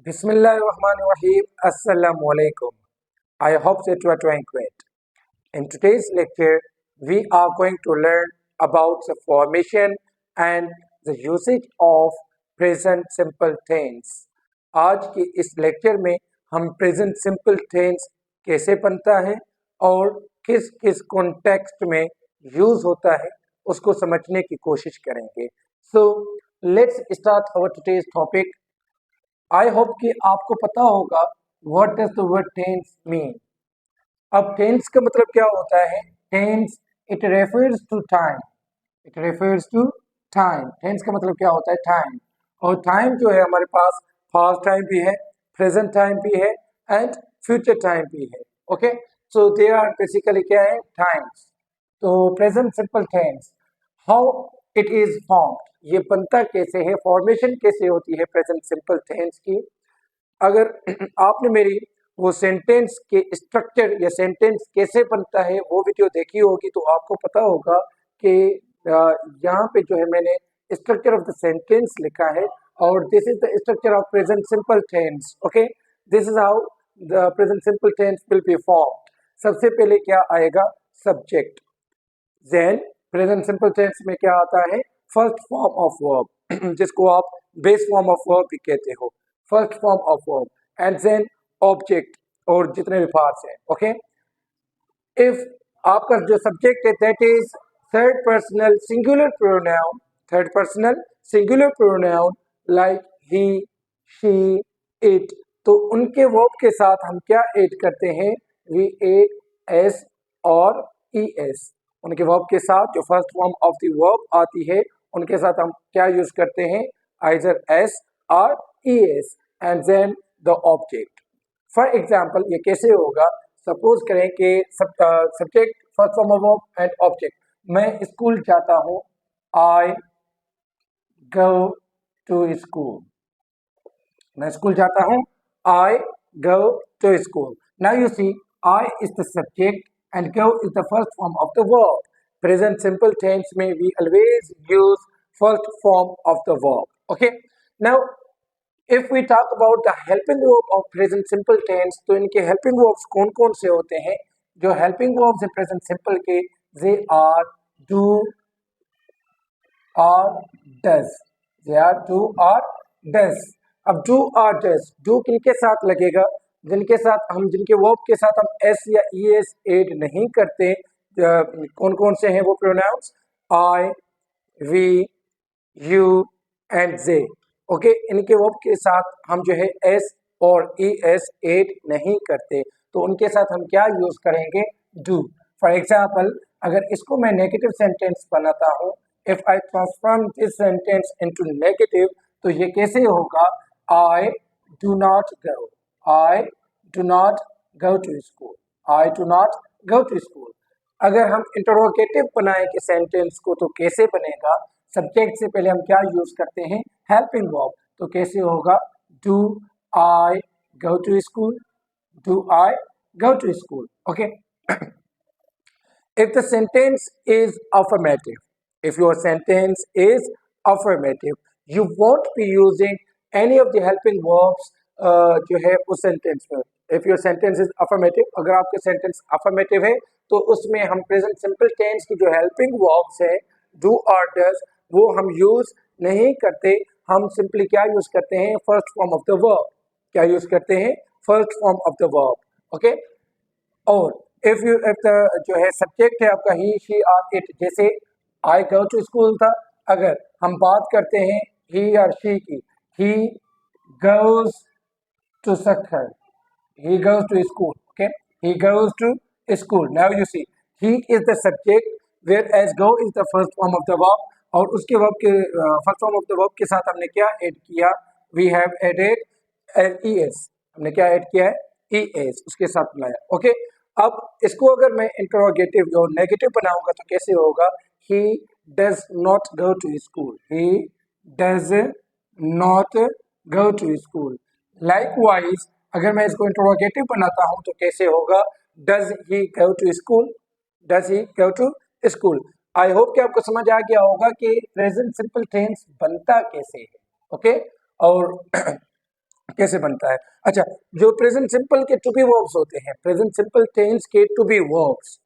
Bismillahirrahmanirrahim. Assalamu alaikum. I hope that you are doing great. In today's lecture, we are going to learn about the formation and the usage of present simple tense. आज के इस lecture में हम present simple tense कैसे बनता है और किस किस कॉन्टेक्स्ट में यूज होता है उसको समझने की कोशिश करेंगे. So let's start our today's topic. I hope कि आपको पता होगा what does the word tense mean. अब टेंस का मतलब क्या होता है? Tense it refers to time. It refers to time. Tense का मतलब क्या होता है? टाइम. और टाइम जो है हमारे पास पास्ट टाइम भी है, प्रेजेंट टाइम भी है एंड फ्यूचर टाइम भी है. Okay, so they are basically क्या है? टाइम्स. तो present simple tense, how it is formed, ये बनता कैसे है, फॉर्मेशन कैसे होती है प्रेजेंट सिंपल टेंस की. अगर आपने मेरी वो सेंटेंस के स्ट्रक्चर या सेंटेंस कैसे बनता है वो वीडियो देखी होगी तो आपको पता होगा कि यहाँ पे जो है मैंने स्ट्रक्चर ऑफ द सेंटेंस लिखा है और this is the structure of present simple tense. Okay, this is how the present simple tense will be formed. सबसे पहले क्या आएगा? Subject. Then present simple tense में क्या आता है? फर्स्ट फॉर्म ऑफ वर्ब जिसको आप बेस फॉर्म ऑफ वर्ब भी कहते हो. First form of verb and then object और जितने भी पार्ट्स हैं. ओके, इफ आपका जो सब्जेक्ट है that is third personal singular pronoun. Third personal singular pronoun like he, she, it. तो उनके वर्ब के साथ हम क्या ऐड करते हैं? वी एड एस और ई एस. उनके वर्ब के साथ जो first form of the verb आती है उनके साथ हम क्या यूज करते हैं? आइदर एस और E S and then the object. For example ये कैसे होगा? सपोज करें कि subject first form of verb and object. मैं स्कूल जाता हूँ. I go to school. मैं स्कूल जाता हूँ. I go to school. Now you see, I is the subject and go is the first form of the verb. Present simple tense में we always use first form of the verb. Okay. Now, if we talk about the helping verb of present simple tense, तो इनके helping verbs कौन-कौन से होते हैं? जो helping verbs हैं present simple के, they are do or does. They are do or does. अब do or does, do किनके साथ लगेगा? जिनके साथ हम जिनके वर्ब के साथ हम एस या ई एस एड नहीं करते. कौन कौन से हैं वो pronouns? I, we, you and they. Okay, इनके वर्ब के साथ हम जो है एस और ई एस एड नहीं करते तो उनके साथ हम क्या यूज करेंगे? डू. फॉर एग्जाम्पल, अगर इसको मैं नेगेटिव सेंटेंस बनाता हूँ, if I transform this sentence into negative तो ये कैसे होगा? आई do not go. I do not go to school. I do not go to school. अगर हम इंटरोगेटिव बनाएं कि सेंटेंस को तो कैसे बनेगा? सब्जेक्ट से पहले हम क्या यूज करते हैं? Helping verb. तो कैसे होगा? Do I go to school? Do I go to school? Okay. If the sentence is affirmative, if your sentence is affirmative, you won't be using any of the helping verbs जो है उस sentence में. If your sentence is affirmative, अगर आपके sentence affirmative है तो उसमें हम प्रेजेंट सिंपल टेंस की जो हेल्पिंग वर्ब्स है डू और डज वो हम यूज नहीं करते. हम सिंपली क्या यूज करते हैं? First form of the verb. क्या यूज करते हैं? First form of the verb. Okay. और इफ द जो है सब्जेक्ट है आपका ही, शी और इट, जैसे आई गो टू स्कूल था. अगर हम बात करते हैं ही और शी की, ही goes to sucker. He goes to school. Okay, he goes to school. Now you see, he is the subject, whereas go is the first form of the verb. और उसके verb के first form of the verb के साथ हमने क्या add किया? We have added es. हमने क्या ऐड किया है? es उसके साथ बनाया. ओके, अब इसको अगर मैं इंटरोगेटिव और नेगेटिव बनाऊंगा तो कैसे होगा? He does not go to school. He does not go to school. Likewise, अगर मैं इसको इंटरोगेटिव बनाता हूं तो कैसे होगा? Does he go to school? Does he go to school? I hope कि आपको समझ आ गया होगा कि प्रेजेंट सिंपल टेंस बनता कैसे है. ओके, और कैसे बनता है। अच्छा, जो प्रेजेंट सिंपल के टू बी वर्ब्स होते हैं, प्रेजेंट सिंपल टेंस के to be verbs,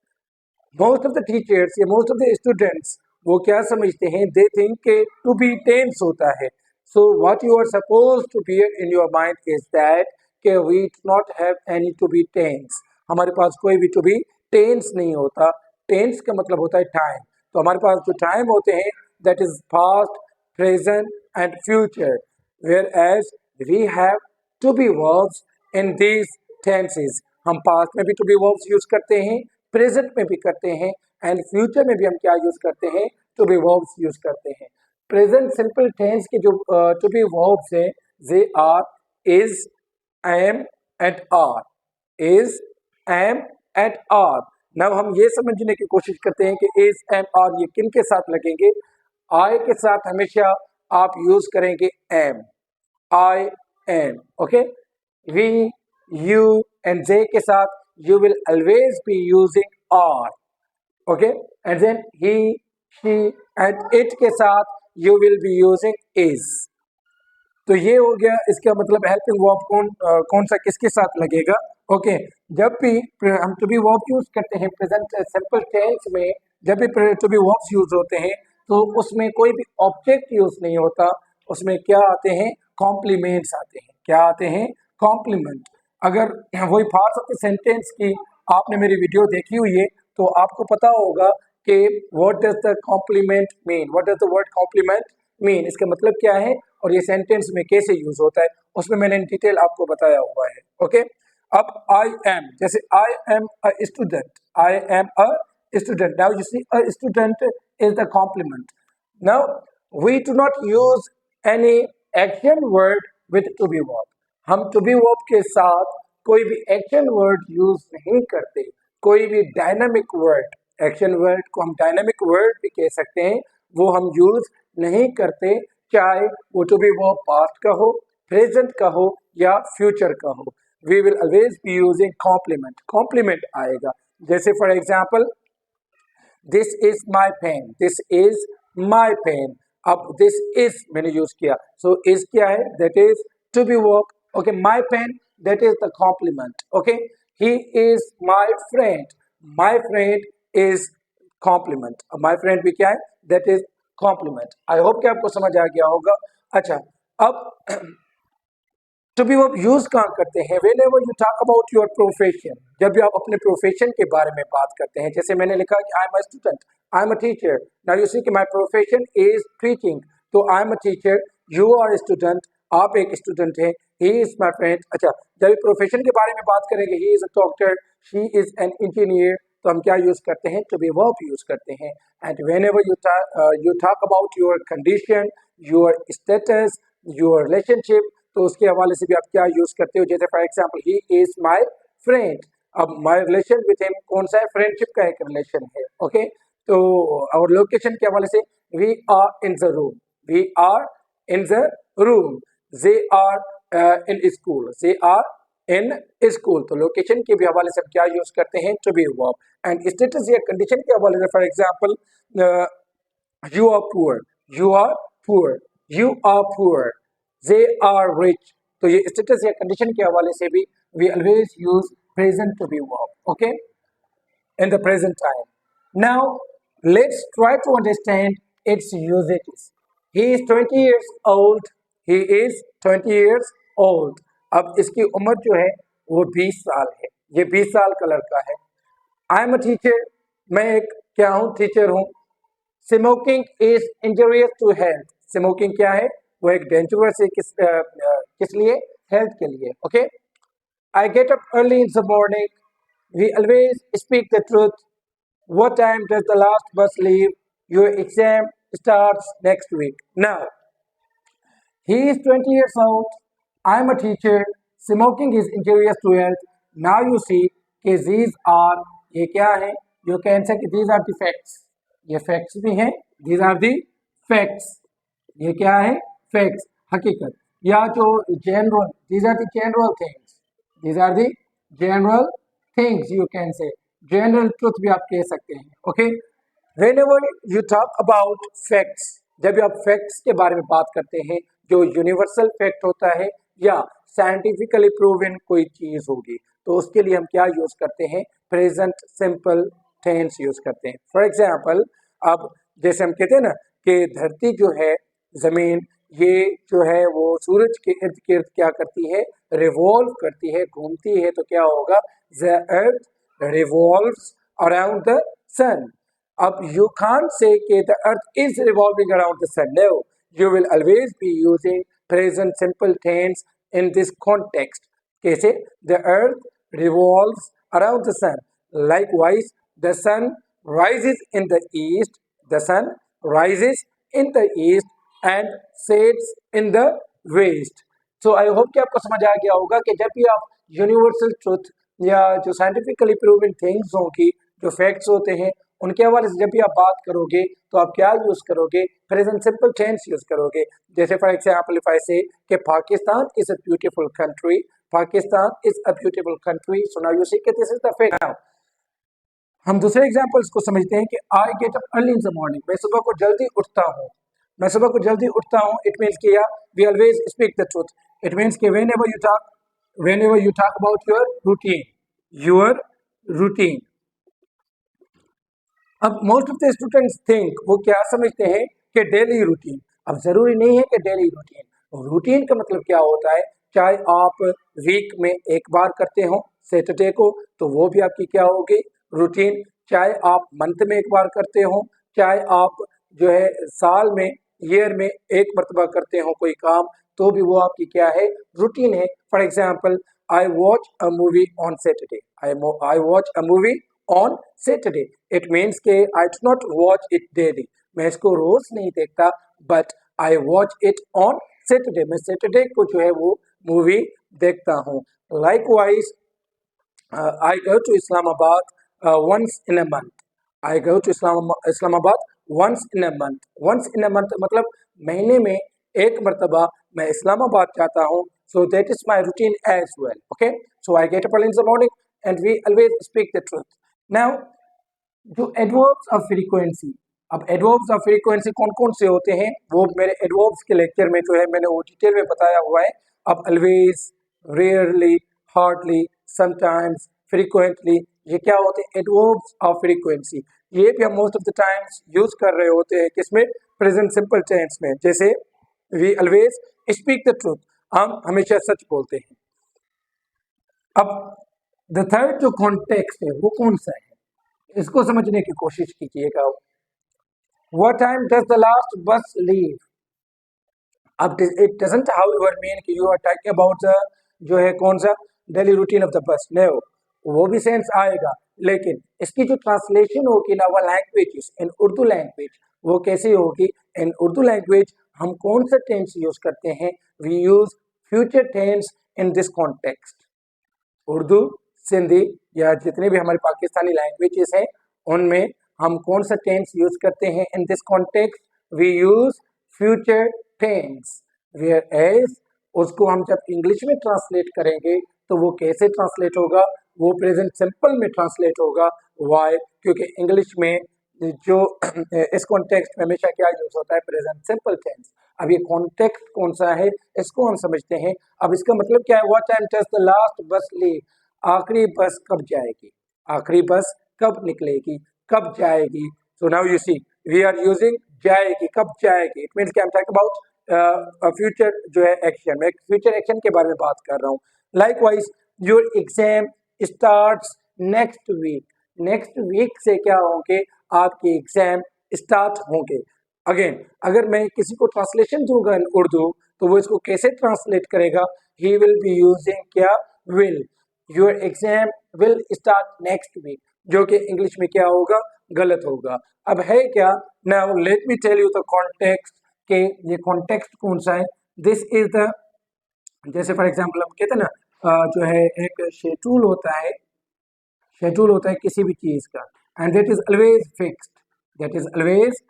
most of the teachers या मोस्ट ऑफ द स्टूडेंट्स वो क्या समझते हैं, दे थिंक के टू बी टेंस होता है। So what you are suppose to be in your mind is that के we do not have any to be tense, हमारे पास कोई भी टू बी टेंस नहीं होता। टेंस का मतलब होता है टाइम, तो हमारे पास जो टाइम होते हैं that is past, present and future, whereas we have to be verbs in these tenses. हम पास्ट में भी टू बी वर्ब्स यूज करते हैं, प्रेजेंट में भी करते हैं एंड फ्यूचर में भी हम क्या यूज करते हैं, टू बी वर्ब्स यूज करते हैं। प्रेजेंट सिंपल टेंस के जो टू बी वर्ब्स हैं, they are is, am and are, is, am and are. Now हम ये समझने की कोशिश करते हैं कि इज, एम, आर ये किन के साथ लगेंगे। आई के साथ हमेशा आप यूज करेंगे am, I am, okay. We, you and they के साथ you will always be using are, okay, and then he, she and it के साथ you will be using is। तो ये हो गया, इसका मतलब हेल्पिंग वर्ब कौन सा किसके साथ लगेगा, ओके। जब भी हम टू बी वर्ब यूज करते हैं प्रेजेंट सिंपल टेंस में, जब भी टू बी वर्ब्स यूज होते हैं तो उसमें कोई भी ऑब्जेक्ट यूज नहीं होता, उसमें क्या आते हैं, कॉम्प्लीमेंट्स आते हैं। क्या आते हैं, कॉम्प्लीमेंट। अगर वही पार्ट्स ऑफ द सेंटेंस की आपने मेरी वीडियो देखी हुई है तो आपको पता होगा कि what does the complement mean, what does the word complement mean, इसका मतलब क्या है और ये सेंटेंस में कैसे यूज होता है, उसमें मैंने इन डिटेल आपको बताया हुआ है, ओके। अब आई एम, जैसे I am a student, I am a student, now you see a student is the complement. Now we do not use any action word with to be verb, हम to be verb के साथ कोई भी action word use नहीं करते, कोई भी dynamic word, action word को हम डायनामिक वर्ड भी कह सकते हैं, वो हम यूज नहीं करते, चाहे वो टू बी वर्ब पास्ट का हो, प्रेजेंट का हो या फ्यूचर का हो। We will always be using complement, complement आएगा। जैसे for example, this is my pen, this is my pen, अब दिस इज मैंने यूज किया, सो इज क्या है, that is to be verb, okay, my pen, that is the complement, okay। He is my friend, my friend is complement, my friend भी क्या है, that is complement। I hope कि आपको समझ आ गया होगा। अच्छा, अब टू बी वर्ब यूज कहाँ करते हैं, whenever you talk about your profession, जब भी आप अपने प्रोफेशन के बारे में बात करते हैं। जैसे मैंने लिखा कि I am a student, I am a teacher, now you see कि माय प्रोफेशन इज टीचिंग, तो I am a teacher, you are student, आप एक स्टूडेंट हैं, ही इज माई फ्रेंड। अच्छा, जब प्रोफेशन के बारे में बात करेंगे, he is a doctor, she is an engineer, तो हम क्या यूज करते हैं, टू बी वर्ब यूज करते हैं। And whenever you talk about your condition, your status, your relationship, तो उसके हवाले से भी आप क्या यूज करते हो। जैसे for example, he is my friend, अब माई रिलेशन विथ हिम कौन सा है, फ्रेंडशिप का एक रिलेशन है, ओके। तो और लोकेशन के हवाले से, we are in the room, we are in the room, they are in school, they are in school, तो लोकेशन के भी हवाले से हम क्या यूज करते हैं, to be verb. And status या कंडीशन के हवाले से, for example, you are poor, you are poor, you are poor, they are rich, तो ये स्टेटस या कंडीशन के हवाले से भी we always use present to be verb, okay, in the present time। Now let's try to understand its usages। He is 20 years old, he is 20 years old, अब इसकी उम्र जो है वो 20 साल है, ये 20 साल का लड़का है। आई एम अ टीचर, मैं एक क्या हूँ, टीचर हूँ। Smoking is injurious to health, smoking क्या है, वो एक डेंजरस है, किस लिए, हेल्थ के लिए, okay. I get up early in the morning, we always speak the truth, what time does the last bus leave, your exam starts next week। Now he is 20 years old, I am a teacher, smoking is injurious to health। Now you see कि these are, ये क्या है, you can say कि these are the facts, ये facts भी हैं, these are the facts, ये क्या है, facts, हकीकत, या जो general, these are the general things, these are the general things, you can say general truth भी आप कह सकते हैं, okay. Whenever you talk about facts, जब भी आप फैक्ट्स के बारे में बात करते हैं, जो यूनिवर्सल फैक्ट होता है या साइंटिफिकली प्रूवन कोई चीज होगी, तो उसके लिए हम क्या यूज करते हैं, प्रेजेंट सिंपल टेंस यूज करते हैं। फॉर एग्जाम्पल, अब जैसे हम कहते हैं ना कि धरती जो है, जमीन, ये जो है वो सूरज के इर्द गिर्द क्या करती है, रिवॉल्व करती है, घूमती है, तो क्या होगा, the earth revolves around the sun. अब you can't say कि the earth is revolving around the sun. No, you will always be using present simple tense in this context. कैसे, the earth revolves around the sun. Likewise, the sun rises in the east. The sun rises in the east and sets in the west. So I hope कि आपको समझ आ गया होगा कि जब भी आप यूनिवर्सल ट्रुथ या जो साइंटिफिकली प्रूवन थिंग्स होंगी, जो फैक्ट्स होते हैं, उनके हवाले से जब भी आप बात करोगे तो आप क्या यूज करोगे, प्रेजेंट सिंपल टेंस यूज करोगे। जैसे for example if I say कि Pakistan is a beautiful country, Pakistan is a beautiful country, so now you see कि this is the fact. Now हम दूसरे एग्जांपल्स को समझते हैं कि I get up early in the morning, मैं सुबह को जल्दी उठता हूँ, मैं सुबह को जल्दी उठता हूँ। इट मीन्स कि या we always speak the truth. It means कि whenever you talk about your routine। अब most of the students think, वो क्या समझते हैं कि डेली रूटीन। अब जरूरी नहीं है कि डेली रूटीन, रूटीन का मतलब क्या होता है, चाहे आप वीक में एक बार करते हो सैटरडे को, तो वो भी आपकी क्या होगी, रूटीन। चाहे आप मंथ में एक बार करते हो, चाहे आप जो है साल में, ईयर में एक मरतबा करते हो कोई काम, तो भी वो आपकी क्या है, रूटीन है। For example, I watch a movie on Saturday, I watch a movie on Saturday. It means के I do not watch it daily, मैं इसको रोज नहीं देखता, but I watch it on Saturday, मैं सैटरडे को जो है वो मूवी देखता हूँ। Likewise, I go to Islamabad once in a month, I go to Islamabad once in a month. Once in a month मतलब महीने में एक मरतबा मैं इस्लामाबाद जाता हूँ, so that is my routine as well. Okay, so I get up early in the morning and we always speak the truth. Now, जो adverbs of frequency, अब एडवर्ब्स ऑफ फ्रीक्वेंसी कौन कौन से होते हैं, वो मेरे एडवर्ब्स के लेक्चर में जो है मैंने वो डिटेल में बताया हुआ है। अब always, rarely, hardly, sometimes, frequently, ये क्या होते हैं, एडवर्ब्स ऑफ फ्रीक्वेंसी। ये भी हम most of the times use कर रहे होते हैं, किसमें, प्रेजेंट सिंपल टेंस में। जैसे we always speak the truth, हम हमेशा सच बोलते हैं। अब द थर्ड जो कॉन्टेक्स्ट है वो कौन सा है, इसको समझने की कोशिश कीजिएगा। What time does the last bus leave. अब इट डजंट हाउएवर मीन कि you are talking about the जो है कौन सा, daily routine of the bus. No, वो भी सेंस आएगा, लेकिन इसकी जो ट्रांसलेशन होगी ना वो लैंग्वेज इन उर्दू लैंग्वेज, वो कैसी होगी, इन उर्दू लैंग्वेज हम कौन सा टेंस यूज करते हैं, we use future tense in this context. Urdu, Sindhi या जितने भी हमारे पाकिस्तानी लैंग्वेजेस हैं, उनमें हम कौन सा टेंस यूज करते हैं, in this context we use future tense. Whereas उसको हम जब इंग्लिश में ट्रांसलेट करेंगे तो वो कैसे ट्रांसलेट होगा, वो प्रेजेंट सिंपल में ट्रांसलेट होगा। वाई, क्योंकि इंग्लिश में जो इस कॉन्टेक्स्ट में हमेशा क्या यूज होता है, प्रेजेंट सिंपल टेंस। अब ये कॉन्टेक्स्ट कौन सा है, इसको हम समझते हैं। अब इसका मतलब क्या है, what time does the last bus leave, आखिरी बस कब जाएगी, आखिरी बस कब निकलेगी, कब जाएगी। So now you see we are using जाएगी, कब जाएगी, इट मीन्स कि I am talking about future जो है एक्शन, मैं फ्यूचर एक्शन के बारे में बात कर रहा हूँ। Likewise, your exam starts next week, next week से क्या होंगे, आपके एग्जाम स्टार्ट होंगे। अगेन, अगर मैं किसी को ट्रांसलेशन दूंगा इन उर्दू, तो वो इसको कैसे ट्रांसलेट करेगा, ही विल बी यूजिंग क्या, will. Your exam will start next week, जो कि इंग्लिश में क्या होगा, गलत होगा। अब है क्या, now let me tell you the context, के ये कॉन्टेक्स्ट कौन सा है, दिस इज द, जैसे फॉर एग्जाम्पल हम कहते हैं ना जो है एक शेड्यूल होता है, शेड्यूल होता है किसी भी चीज का, and that is always fixed, that is always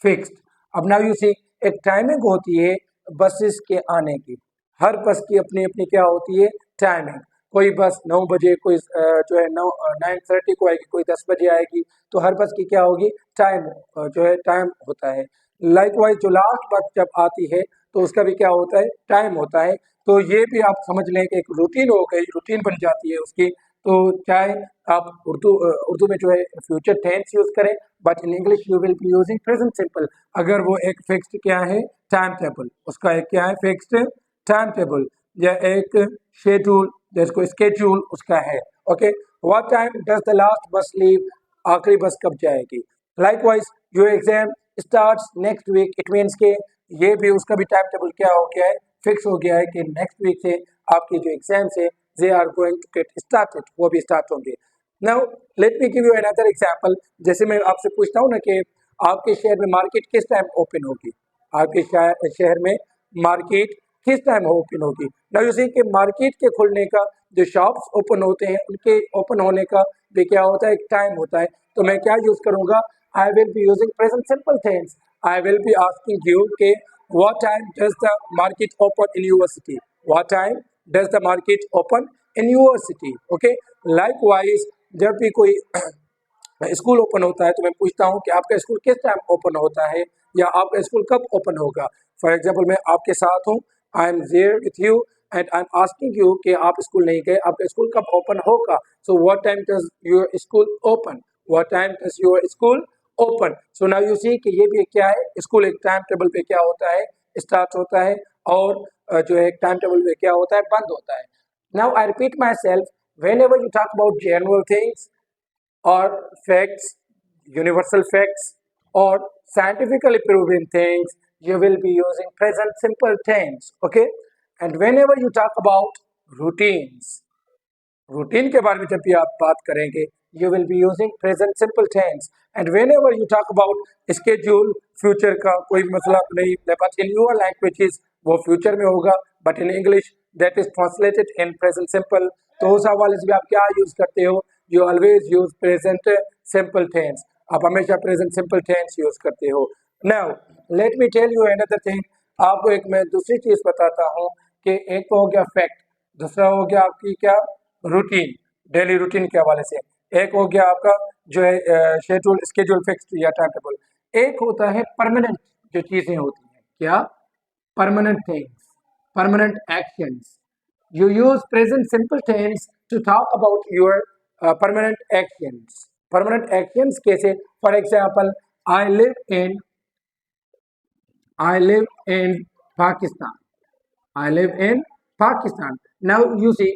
fixed. अब नाउ यू सी, एक टाइमिंग होती है बसेस के आने की, हर बस की अपनी अपनी क्या होती है, टाइमिंग। कोई बस 9 बजे, कोई जो है 9:30 को आएगी, कोई 10 बजे आएगी, तो हर बस की क्या होगी, टाइम जो है टाइम होता है। लाइकवाइज जो लास्ट बस जब आती है तो उसका भी क्या होता है, टाइम होता है। तो ये भी आप समझ लें कि एक रूटीन हो गई, रूटीन बन जाती है उसकी। तो चाहे आप उर्दू में जो है फ्यूचर टेंस यूज करें, but in English you will be using present simple. अगर वो एक फिक्स्ड क्या है, टाइम टेबल, उसका एक क्या है, फिक्स्ड टाइम टेबल, या एक शेड्यूल, जिसको स्केड्यूल उसका है। Okay, what time does the last bus leave, आखिरी बस कब जाएगी। Likewise your exam starts next week, it means के ये भी उसका भी टाइम टेबल क्या हो गया है, फिक्स हो गया है कि नेक्स्ट वीक से आपकी जो एग्जाम्स है they are going to get started, वो भी स्टार्ट होंगे। Now let me give you another example. जैसे मैं आपसे पूछता हूँ ना कि आपके शहर में मार्केट किस टाइम ओपन होगी, आपके शहर में मार्केट किस टाइम ओपन होगी। नाउ यू सी कि मार्केट के खुलने का, जो शॉप्स ओपन होते हैं उनके ओपन होने का भी क्या होता है, एक टाइम होता है। तो मैं क्या यूज करूंगा, I will be using present simple tense. I will be asking you के what time does the market open in your city, what time does the market open in your city। okay, likewise जब भी कोई school open होता है तो मैं पूछता हूँ कि आपका स्कूल किस टाइम ओपन होता है, या आपका स्कूल कब ओपन होगा। फॉर एग्जाम्पल मैं आपके साथ हूँ, I am there with you and I am asking you कि आप स्कूल नहीं गए, आपका स्कूल कब ओपन होगा। So what time does your school open, what time does your school open. So now you see कि ये भी क्या है, स्कूल एक टाइम टेबल पे क्या होता है, स्टार्ट होता है, और जो है टाइम टेबल पे क्या होता है, बंद होता है। Now I repeat my self, when ever you talk about general things or facts, universal facts, or scientifically proven things, you will be using present simple tense. Okay, and whenever you talk about routines, routine के बारे में जब भी आप बात करेंगे, you will be using present simple tense. And whenever you talk about schedule, future का कोई मतलब नहीं, बट इन यूर लैंग्वेजेस वो फ्यूचर में होगा, but in English that is translated in present simple. तो उस हवाले से भी आप क्या यूज करते हो, you always use present simple tense, आप हमेशा प्रेजेंट सिंपल टेंस यूज करते हो। Now let me tell you another thing, आपको एक मैं दूसरी चीज बताता हूँ कि एक तो हो गया फैक्ट, दूसरा हो गया आपकी क्या, रूटीन, डेली रूटीन के हवाले से। एक हो गया आपका जो है शेड्यूल, स्केड्यूल फिक्स्ड या टाइम टेबल। एक होता है परमानेंट जो चीजें होती हैं, क्या, permanent things, permanent actions. You use present simple tense to talk about your permanent actions. Permanent actions कैसे, for example I live in Pakistan, I live in Pakistan. Now you see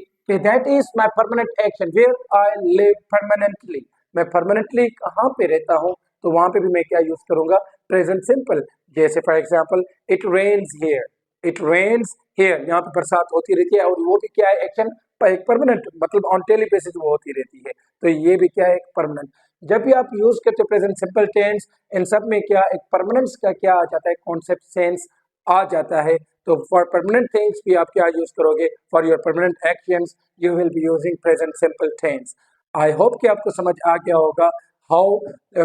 that is my permanent action where I live permanently. मैं permanently कहाँ पे रहता हूँ, तो वहाँ पे भी मैं क्या यूज करूँगा, present simple। जैसे for example it rains here, it rains here, यहाँ पे बरसात होती रहती है, और वो भी क्या है, एक्शन एक परमानेंट, मतलब ऑन डेली बेसिस वो होती रहती है। तो ये भी क्या है, एक परमानेंट। जब भी आप यूज करते हो प्रेजेंट सिंपल टेंस, इन सब में क्या एक परमानेंस का क्या आ जाता है, कॉन्सेप्ट सेंस आ जाता है। तो फॉर परमानेंट थिंग्स भी आप क्या यूज करोगे, for your permanent actions you will be using present simple tense. I hope कि आपको समझ आ गया होगा how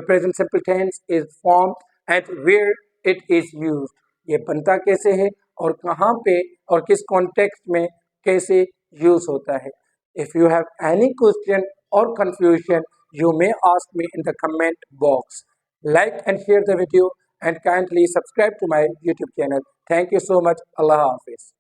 present simple tense is formed and where it is used, ये बनता कैसे है और कहाँ पे और किस कॉन्टेक्स्ट में कैसे यूज होता है। If you have any question और confusion you may ask me in the comment box. Like and share the video and kindly subscribe to my YouTube channel. Thank you so much. Allah Hafiz.